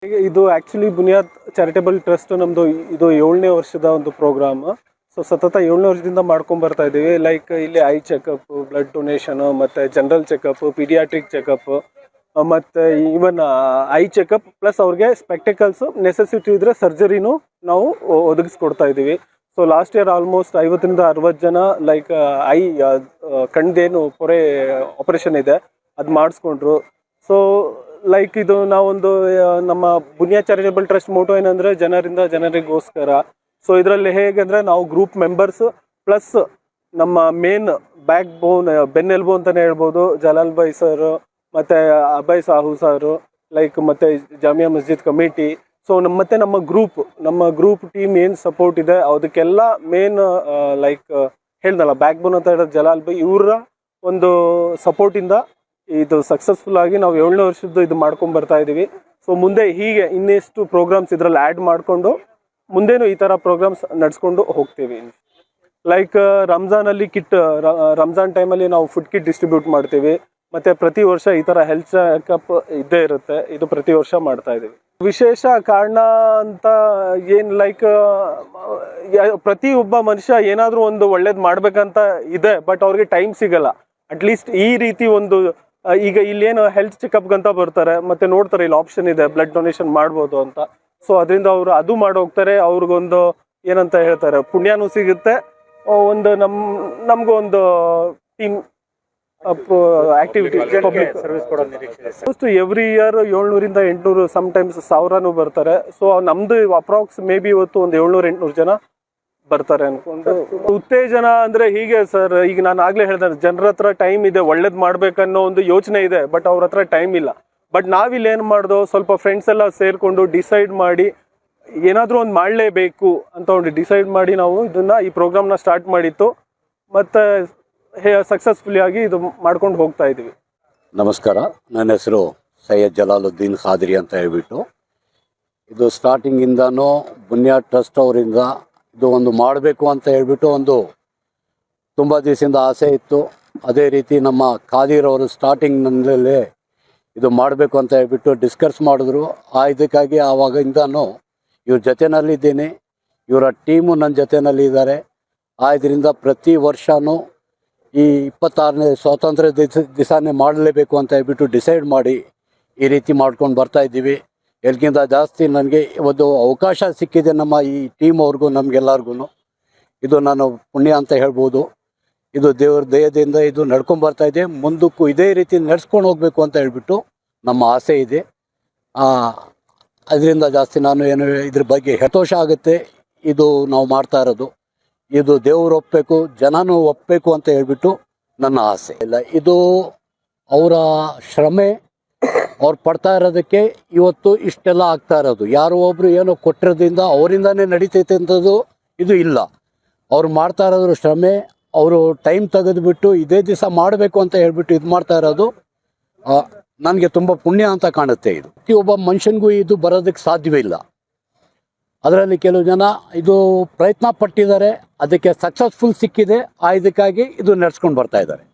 ಇದು actually ಬುನಿಯಾದ್ charitable trust ನಮ್ದು ಇದು 7ನೇ ವರ್ಷದ ಒಂದು ಪ್ರೋಗ್ರಾಮ್. ಸೊ ಸತತ 7ನೇ ವರ್ಷದಿಂದ ಮಾಡ್ಕೊಂಡ್ ಬರ್ತಾ ಇದೀವಿ. ಲೈಕ್ ಇಲ್ಲಿ ಐ ಚೆಕಪ್, ಬ್ಲಡ್ ಡೊನೇಷನ್, ಮತ್ತೆ ಜನರಲ್ ಚೆಕಪ್, ಪೀಡಿಯಾಟ್ರಿಕ್ ಚೆಕಪ್, ಮತ್ತೆ ಈವನ್ ಐ ಚೆಕಪ್ ಪ್ಲಸ್ ಅವ್ರಿಗೆ ಸ್ಪೆಕ್ಟಿಕಲ್ಸ್ ನೆಸೆಸಿಟಿ ಇದ್ರೆ ಸರ್ಜರಿನೂ ನಾವು ಒದಗಿಸ್ಕೊಡ್ತಾ ಇದೀವಿ. ಸೊ ಲಾಸ್ಟ್ ಇಯರ್ ಆಲ್ಮೋಸ್ಟ್ 50ರಿಂದ 60 ಜನ ಲೈಕ್ ಐ ಕಣ್ದೇನು ಪೊರೆ ಆಪರೇಷನ್ ಇದೆ ಅದು ಮಾಡಿಸ್ಕೊಂಡ್ರು. ಸೊ ಲೈಕ್ ಇದು ನಾವೊಂದು ನಮ್ಮ ಬುನಿಯಾದ್ ಚಾರಿಟೇಬಲ್ ಟ್ರಸ್ಟ್ ಮೋಟೋ ಏನಂದ್ರೆ ಜನರಿಂದ ಜನರಿಗೋಸ್ಕರ. ಸೊ ಇದರಲ್ಲಿ ಹೇಗಂದ್ರೆ ನಾವು ಗ್ರೂಪ್ ಮೆಂಬರ್ಸ್ ಪ್ಲಸ್ ನಮ್ಮ ಮೇನ್ ಬ್ಯಾಕ್ ಬೋನ್ ಬೆನ್ನೆಲುಬು ಅಂತಾನೆ ಹೇಳ್ಬೋದು, ಜಲಾಲ್ ಭಾಯ್ ಸರ್ ಮತ್ತೆ ಅಭಯ್ ಸಾಹು ಸರ್, ಲೈಕ್ ಮತ್ತೆ ಜಾಮಿಯಾ ಮಸ್ಜಿದ್ ಕಮಿಟಿ. ಸೊ ಮತ್ತೆ ನಮ್ಮ ಗ್ರೂಪ್ ಟೀಮ್ ಏನು ಸಪೋರ್ಟ್ ಇದೆ ಅದಕ್ಕೆಲ್ಲ ಮೇನ್ ಲೈಕ್ ಹೇಳ್ದಲ್ಲ ಬ್ಯಾಕ್ ಬೋನ್ ಅಂತ ಹೇಳೋದು ಜಲಾಲ್ ಭಾಯ್, ಇವರ ಒಂದು ಸಪೋರ್ಟಿಂದ ಇದು ಸಕ್ಸಸ್ಫುಲ್ ಆಗಿ ನಾವು 7ನೇ ವರ್ಷದ್ದು ಇದು ಮಾಡ್ಕೊಂಡು ಬರ್ತಾ ಇದೀವಿ. ಸೊ ಮುಂದೆ ಹೀಗೆ ಇನ್ನೆಷ್ಟು ಪ್ರೋಗ್ರಾಮ್ಸ್ ಇದರಲ್ಲಿ ಆ್ಯಡ್ ಮಾಡಿಕೊಂಡು ಮುಂದೇನು ಈ ಥರ ಪ್ರೋಗ್ರಾಮ್ಸ್ ನಡೆಸ್ಕೊಂಡು ಹೋಗ್ತೀವಿ. ಲೈಕ್ ರಂಜಾನಲ್ಲಿ ರಂಜಾನ್ ಟೈಮಲ್ಲಿ ನಾವು ಫುಡ್ ಕಿಟ್ ಡಿಸ್ಟ್ರಿಬ್ಯೂಟ್ ಮಾಡ್ತೀವಿ. ಮತ್ತೆ ಪ್ರತಿ ವರ್ಷ ಈ ಥರ ಹೆಲ್ತ್ ಚೆಕಪ್ ಇದ್ದೇ ಇರುತ್ತೆ, ಇದು ಪ್ರತಿ ವರ್ಷ ಮಾಡ್ತಾ ಇದೀವಿ. ವಿಶೇಷ ಕಾರಣ ಅಂತ ಏನು ಲೈಕ್ ಪ್ರತಿಯೊಬ್ಬ ಮನುಷ್ಯ ಏನಾದರೂ ಒಂದು ಒಳ್ಳೇದು ಮಾಡ್ಬೇಕಂತ ಇದೆ, ಬಟ್ ಅವ್ರಿಗೆ ಟೈಮ್ ಸಿಗಲ್ಲ. ಅಟ್ಲೀಸ್ಟ್ ಈ ರೀತಿ ಒಂದು ಈಗ ಇಲ್ಲೇನು ಹೆಲ್ತ್ ಚೆಕಪ್ ಅಂತ ಬರ್ತಾರೆ, ಮತ್ತೆ ನೋಡ್ತಾರೆ ಇಲ್ಲಿ ಆಪ್ಷನ್ ಇದೆ ಬ್ಲಡ್ ಡೊನೇಷನ್ ಮಾಡ್ಬೋದು ಅಂತ. ಸೊ ಅದರಿಂದ ಅವರು ಅದು ಮಾಡೋಗ್ತಾರೆ, ಅವ್ರಿಗೊಂದು ಏನಂತ ಹೇಳ್ತಾರೆ ಪುಣ್ಯನೂ ಸಿಗುತ್ತೆ, ಒಂದು ನಮಗೂ ಒಂದು team activity public every year 700ರಿಂದ 800 ಸಮ್ಟೈಮ್ಸ್ 1000 ಬರ್ತಾರೆ. ಸೊ ನಮ್ದು ಅಪ್ರಾಕ್ಸ್ ಮೇ ಬಿ ಇವತ್ತು ಒಂದು 700-800 ಜನ ಬರ್ತಾರೆ ಅನ್ಕೊಂಡು. ಉತ್ತೇಜನ ಅಂದ್ರೆ ಹೀಗೆ ಸರ್, ಈಗ ನಾನು ಆಗ್ಲೇ ಹೇಳ್ದೆ ಜನರ ಹತ್ರ ಟೈಮ್ ಇದೆ, ಒಳ್ಳೇದ್ ಮಾಡ್ಬೇಕನ್ನೋ ಒಂದು ಯೋಚನೆ ಇದೆ, ಬಟ್ ಅವ್ರ ಹತ್ರ ಟೈಮ್ ಇಲ್ಲ. ಬಟ್ ನಾವಿಲ್ಲಿ ಏನ್ ಮಾಡ್ದೋ ಸ್ವಲ್ಪ ಫ್ರೆಂಡ್ಸ್ ಎಲ್ಲ ಸೇರ್ಕೊಂಡು ಡಿಸೈಡ್ ಮಾಡಿ ಏನಾದ್ರೂ ಒಂದು ಮಾಡಲೇಬೇಕು ಅಂತ ಒಂದು ಡಿಸೈಡ್ ಮಾಡಿ ನಾವು ಈ ಪ್ರೋಗ್ರಾಮ್ನ ಸ್ಟಾರ್ಟ್ ಮಾಡಿತ್ತು. ಮತ್ತೆ ಸಕ್ಸಸ್ಫುಲಿ ಆಗಿ ಇದು ಮಾಡ್ಕೊಂಡು ಹೋಗ್ತಾ ಇದೀವಿ. ನಮಸ್ಕಾರ, ನನ್ನ ಹೆಸರು ಸೈಯದ್ ಜಲಾಲುದ್ದೀನ್ ಖಾದ್ರಿ ಅಂತ ಹೇಳ್ಬಿಟ್ಟು. ಇದು ಸ್ಟಾರ್ಟಿಂಗಿಂದನೂ ಬುನಿಯಾದ್ ಟ್ರಸ್ಟ್ ಅವರಿಂದ ಇದು ಒಂದು ಮಾಡಬೇಕು ಅಂತ ಹೇಳ್ಬಿಟ್ಟು ಒಂದು ತುಂಬ ದಿವಸದಿಂದ ಆಸೆ ಇತ್ತು. ಅದೇ ರೀತಿ ನಮ್ಮ ಖಾದಿರ್ ಅವರು ಸ್ಟಾರ್ಟಿಂಗ್ನಲ್ಲೇ ಇದು ಮಾಡಬೇಕು ಅಂತ ಹೇಳ್ಬಿಟ್ಟು ಡಿಸ್ಕಸ್ ಮಾಡಿದ್ರು. ಇದಕ್ಕಾಗಿ ಆವಾಗಿಂದನೂ ಇವ್ರ ಜೊತೆಯಲ್ಲಿದ್ದೀನಿ, ಇವರ ಟೀಮು ನನ್ನ ಜೊತೆಯಲ್ಲಿ ಇದ್ದಾರೆ. ಇದರಿಂದ ಪ್ರತಿ ವರ್ಷವೂ ಈ 26ನೇ ಸ್ವಾತಂತ್ರ್ಯ ದಿವಸನೇ ಮಾಡಲೇಬೇಕು ಅಂತ ಹೇಳ್ಬಿಟ್ಟು ಡಿಸೈಡ್ ಮಾಡಿ ಈ ರೀತಿ ಮಾಡ್ಕೊಂಡು ಬರ್ತಾ ಇದ್ದೀವಿ. ಎಲ್ಗಿಂತ ಜಾಸ್ತಿ ನನಗೆ ಒಂದು ಅವಕಾಶ ಸಿಕ್ಕಿದೆ ನಮ್ಮ ಈ ಟೀಮ್ ಅವ್ರಿಗೂ ನಮಗೆಲ್ಲರಿಗೂ. ಇದು ನಾನು ಪುಣ್ಯ ಅಂತ ಹೇಳ್ಬೋದು. ಇದು ದೇವ್ರ ದಯದಿಂದ ಇದು ನಡ್ಕೊಂಡು ಬರ್ತಾ ಇದೆ. ಮುಂದಕ್ಕೂ ಇದೇ ರೀತಿ ನಡ್ಸ್ಕೊಂಡು ಹೋಗಬೇಕು ಅಂತ ಹೇಳ್ಬಿಟ್ಟು ನಮ್ಮ ಆಸೆ ಇದೆ. ಅದರಿಂದ ಜಾಸ್ತಿ ನಾನು ಏನು ಇದ್ರ ಬಗ್ಗೆ ಸಂತೋಷ ಆಗುತ್ತೆ. ಇದು ನಾವು ಮಾಡ್ತಾ ಇರೋದು ಇದು ದೇವ್ರು ಒಪ್ಪಬೇಕು, ಜನನೂ ಒಪ್ಪಬೇಕು ಅಂತ ಹೇಳ್ಬಿಟ್ಟು ನನ್ನ ಆಸೆ. ಇಲ್ಲ, ಇದು ಅವರ ಶ್ರಮೆ, ಅವ್ರು ಪಡ್ತಾ ಇರೋದಕ್ಕೆ ಇವತ್ತು ಇಷ್ಟೆಲ್ಲ ಆಗ್ತಾ ಇರೋದು. ಯಾರೋ ಒಬ್ರು ಏನೋ ಕೊಟ್ಟಿರೋದ್ರಿಂದ ಅವರಿಂದಾನೇ ನಡೀತೈತೆ ಅಂಥದ್ದು ಇದು ಇಲ್ಲ. ಅವ್ರು ಮಾಡ್ತಾ ಇರೋದ್ರ ಶ್ರಮೆ, ಅವರು ಟೈಮ್ ತೆಗೆದುಬಿಟ್ಟು ಇದೇ ದಿವಸ ಮಾಡಬೇಕು ಅಂತ ಹೇಳ್ಬಿಟ್ಟು ಇದು ಮಾಡ್ತಾ ಇರೋದು ನನಗೆ ತುಂಬ ಪುಣ್ಯ ಅಂತ ಕಾಣುತ್ತೆ. ಇದು ಪ್ರತಿಯೊಬ್ಬ ಮನುಷ್ಯನಿಗೂ ಇದು ಬರೋದಕ್ಕೆ ಸಾಧ್ಯವೇ ಇಲ್ಲ. ಅದರಲ್ಲಿ ಕೆಲವು ಜನ ಇದು ಪ್ರಯತ್ನ ಪಟ್ಟಿದ್ದಾರೆ, ಅದಕ್ಕೆ ಸಕ್ಸಸ್ಫುಲ್ ಸಿಕ್ಕಿದೆ. ಇದಕ್ಕಾಗಿ ಇದು ನಡೆಸ್ಕೊಂಡು ಬರ್ತಾ ಇದ್ದಾರೆ.